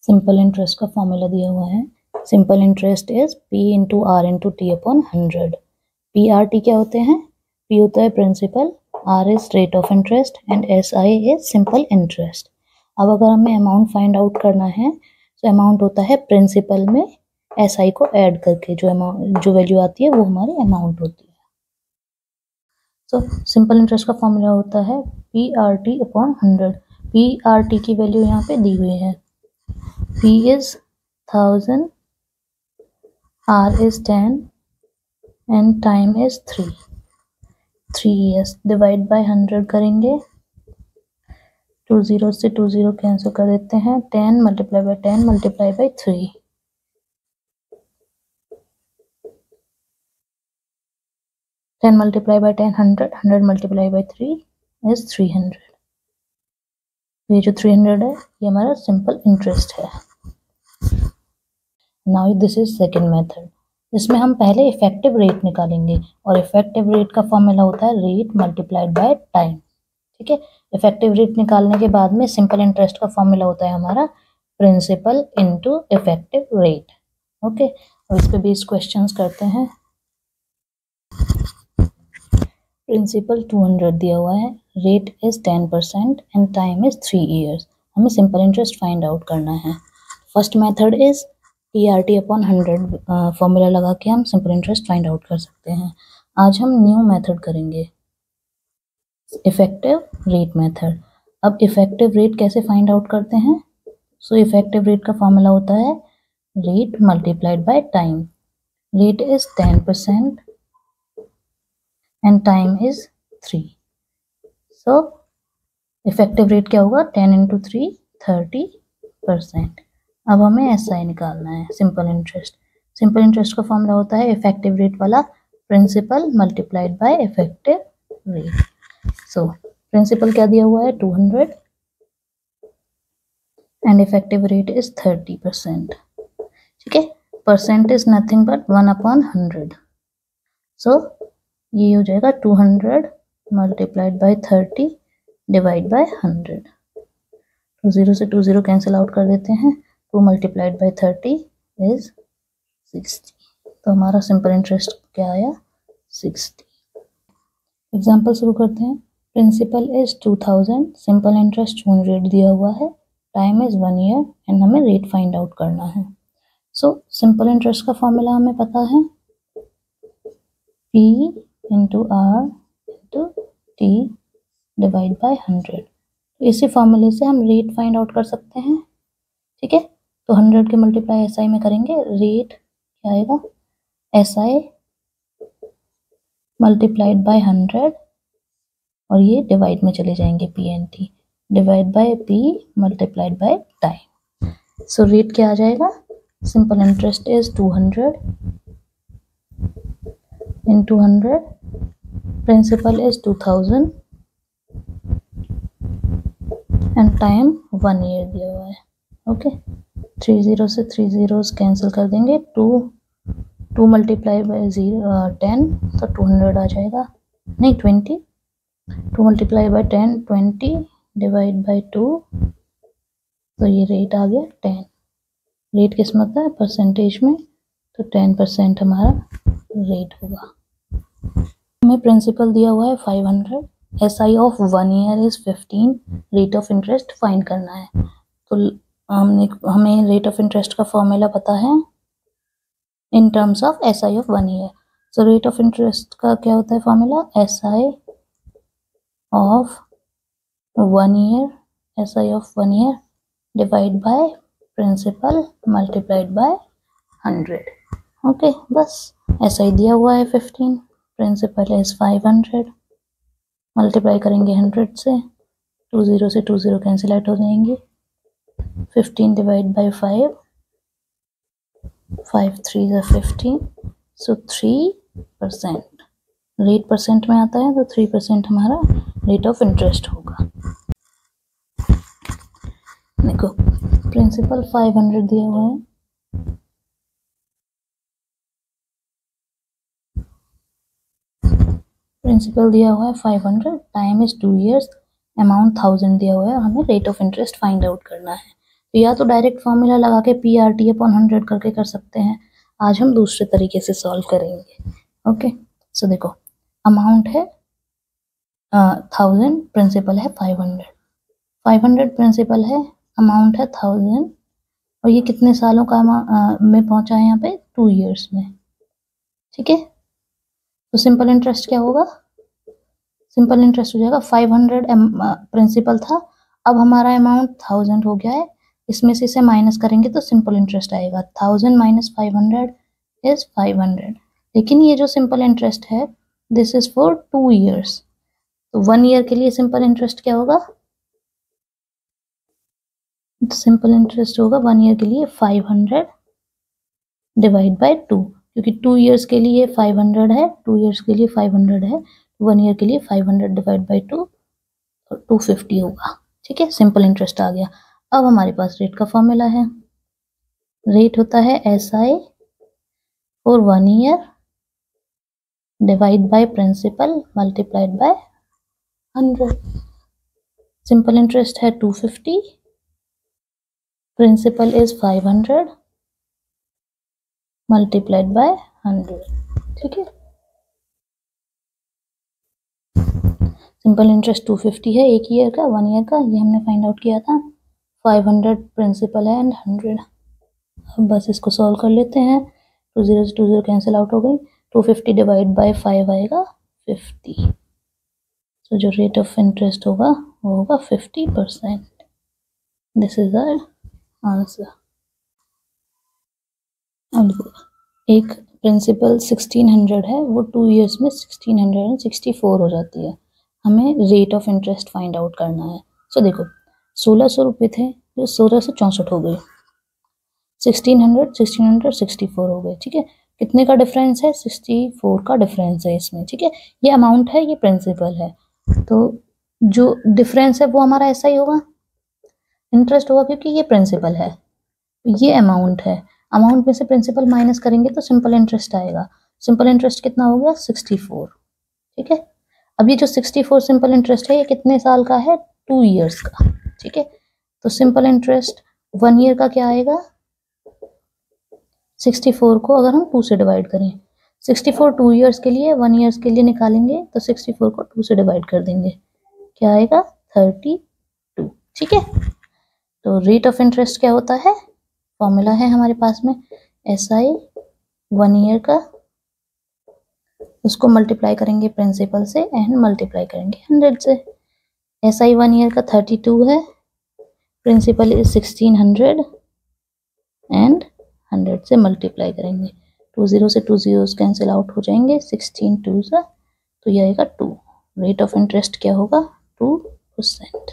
Simple interest का formula दिया हुआ है। Simple interest is P into R into T upon 100। PRT क्या होते हैं? P होता है principal, R is rate of interest and SI is simple interest. अब अगर हमें अमाउंट फाइंड आउट करना है तो अमाउंट होता है प्रिंसिपल में SI को ऐड करके जो वैल्यू आती है वो हमारी अमाउंट होती है। तो सिंपल इंटरेस्ट का फॉर्मूला होता है PRT अपॉन 100। PRT की वैल्यू यहाँ पे दी हुई है। P is 1000, R is 10 and time is 3 years। Divide by 100 करेंगे, 2 0 से 2 0 कैंसिल कर देते हैं। 10 multiply by 10 multiply by 3, 10 multiply by 10 100, 100 multiply by 3 is 300। ये जो 300 है ये हमारा सिंपल इंटरेस्ट है। Now this is second method. इसमें हम पहले इफेक्टिव रेट निकालेंगे और इफेक्टिव रेट का फॉर्मूला होता है रेट मल्टीप्लाइड बाय टाइम। ठीक है, इफेक्टिव रेट निकालने के बाद में सिंपल इंटरेस्ट का फॉर्मूला होता है हमारा principal into effective rate. Okay, और इस पे बेस्ड क्वेश्चंस करते हैं। प्रिंसिपल 200 दिया हुआ है, rate is 10% and time is 3 years। हमें सिंपल इंटरेस्ट फाइंड आउट करना है। First method is PRT upon 100 formula लगा के हम सिंपल इंटरेस्ट फाइंड आउट कर सकते हैं। आज हम न्यू मेथड करेंगे, इफेक्टिव रेट मेथड। अब इफेक्टिव रेट कैसे फाइंड आउट करते हैं? सो इफेक्टिव रेट का फॉर्मूला होता है rate multiplied by time. Rate is 10% and time is 3। So effective rate क्या होगा? 10 इंटू 3 30%। अब हमें SI निकालना है, सिंपल इंटरेस्ट। सिंपल इंटरेस्ट का फॉर्मूला होता है इफेक्टिव रेट वाला principal multiplied by effective rate. So principal क्या दिया हुआ है? 200 एंड इफेक्टिव रेट इज 30%। ठीक है, percent is nothing but 1 upon 100। सो ये हो जाएगा 200 मल्टीप्लाइड बाय 30 डिवाइड बाय 100। 2 0 से 2 0 कैंसिल आउट कर देते हैं। 2 मल्टीप्लाइड बाय 30 इज 60। तो हमारा सिंपल इंटरेस्ट क्या आया? 60। एग्जाम्पल शुरू करते हैं। प्रिंसिपल इज 2000, सिंपल इंटरेस्ट 200 दिया हुआ है, टाइम इज 1 year एंड हमें रेट फाइंड आउट करना है। सो सिंपल इंटरेस्ट का फॉर्मूला हमें पता है P into R into T divide by 100। तो इसी फॉर्मूले से हम रेट फाइंड आउट कर सकते हैं। ठीक है, तो 100 के मल्टीप्लाई SI में करेंगे, रेट क्या आएगा? SI मल्टीप्लाइड बाय 100 और ये डिवाइड में चले जाएंगे PNT divide by P multiplied by time. So rate क्या आ जाएगा? Simple interest is 200 into 100, principal is 2000 and time 1 year दिया हुआ है। ओके, 3 0 से 3 zeros कैंसिल कर देंगे। 2 मल्टीप्लाई बाय 10 तो 200 आ जाएगा, नहीं 20। 2 मल्टीप्लाई बाय 10 20 डिवाइड बाय 2, तो ये रेट आ गया 10। रेट किस में होता है? परसेंटेज में, तो 10% हमारा रेट होगा। हमें प्रिंसिपल दिया हुआ है 500, SI of 1 year is 15, rate of interest find करना है। तो हमें रेट ऑफ इंटरेस्ट का फॉर्मूला पता है in terms of SI of 1 year। So rate of interest का क्या होता है formula? SI of 1 year, SI of 1 year divide by principal multiplied by 100। Okay, बस SI दिया हुआ है 15, प्रिंसिपल इज 500, मल्टीप्लाई करेंगे 100 से, 2 0 से 2 0 कैंसिल आउट हो जाएंगे। 15 divide by 5, 5 3 is 15, so 3%। Rate percent में आता है तो 3% हमारा रेट ऑफ इंटरेस्ट होगा। देखो, प्रिंसिपल 500 दिया हुआ है, प्रिंसिपल दिया हुआ है 500, टाइम इज 2 years, अमाउंट 1000 दिया हुआ है, हमें rate of interest find out करना है। तो या तो डायरेक्ट फॉर्मूला लगा के PRT/100 करके कर सकते हैं, आज हम दूसरे तरीके से सॉल्व करेंगे। ओके, सो देखो अमाउंट है 1000, प्रिंसिपल है 500 प्रिंसिपल है, अमाउंट है 1000, और ये कितने सालों का में पहुंचा है यहाँ पे 2 years में। ठीक है, तो सिंपल इंटरेस्ट क्या होगा, सिंपल इंटरेस्ट हो जाएगा 500 प्रिंसिपल था, अब हमारा अमाउंट 1000 हो गया है, इसमें से इसे माइनस करेंगे तो सिंपल इंटरेस्ट आएगा। 1000 माइनस 500 इज 500। लेकिन ये जो सिंपल इंटरेस्ट है दिस इज फॉर 2 years, तो 1 year के लिए सिंपल इंटरेस्ट क्या होगा, सिंपल इंटरेस्ट होगा 1 year के लिए 500 डिवाइड बाय 2, क्योंकि 2 years के लिए 500 है, 2 years के लिए 500 है, 1 year के लिए 500 डिवाइड बाय 2 और 250 होगा। ठीक है, सिंपल इंटरेस्ट आ गया। अब हमारे पास रेट का फॉर्मूला है, रेट होता है SI for 1 year divide by principal multiplied by 100। Simple interest है 250, प्रिंसिपल इज 500 मल्टीप्लाइड बाय 100। ठीक है, सिंपल इंटरेस्ट 250 है 1 year का, 1 year का, ये हमने फाइंड आउट किया था। 500 प्रिंसिपल है एंड 100। अब बस इसको सॉल्व कर लेते हैं, 2 0 से 2 0 कैंसिल आउट हो गई, 250 डिवाइड बाय 5 आएगा 50। तो जो रेट ऑफ इंटरेस्ट होगा वो होगा 50%। This is our answer. अब एक प्रिंसिपल 1600 है, वो 2 years में 1664 हो जाती है, हमें rate of interest find out करना है। सो देखो 1600 रुपये थे जो 1664 हो गए, 1664 हो गए। ठीक है, कितने का डिफरेंस है, 64 का डिफरेंस है इसमें। ठीक है, ये अमाउंट है, ये प्रिंसिपल है, तो जो डिफरेंस है वो हमारा ऐसा ही होगा, इंटरेस्ट होगा, क्योंकि ये प्रिंसिपल है, ये अमाउंट है, अमाउंट में से प्रिंसिपल माइनस करेंगे तो सिंपल इंटरेस्ट आएगा। सिंपल इंटरेस्ट कितना हो गया 64। ठीक है, अब ये जो 64 सिंपल इंटरेस्ट है ये कितने साल का है, 2 years का। ठीक है, तो सिंपल इंटरेस्ट 1 year का क्या आएगा, 64 को अगर हम 2 से डिवाइड करें, 64 2 years के लिए, 1 years के लिए निकालेंगे तो 64 को 2 से डिवाइड कर देंगे, क्या आएगा 32। ठीक है, तो रेट ऑफ इंटरेस्ट क्या होता है, फॉर्मूला है हमारे पास में SI 1 year का, उसको मल्टीप्लाई करेंगे प्रिंसिपल से एंड मल्टीप्लाई करेंगे 100 से। SI 1 year का 32 है, प्रिंसिपल इज 1600 एंड 100 से मल्टीप्लाई करेंगे, 2 0 से 2 zeros कैंसिल आउट हो जाएंगे, 16 2 से, तो ये आएगा 2। रेट ऑफ इंटरेस्ट क्या होगा 2%।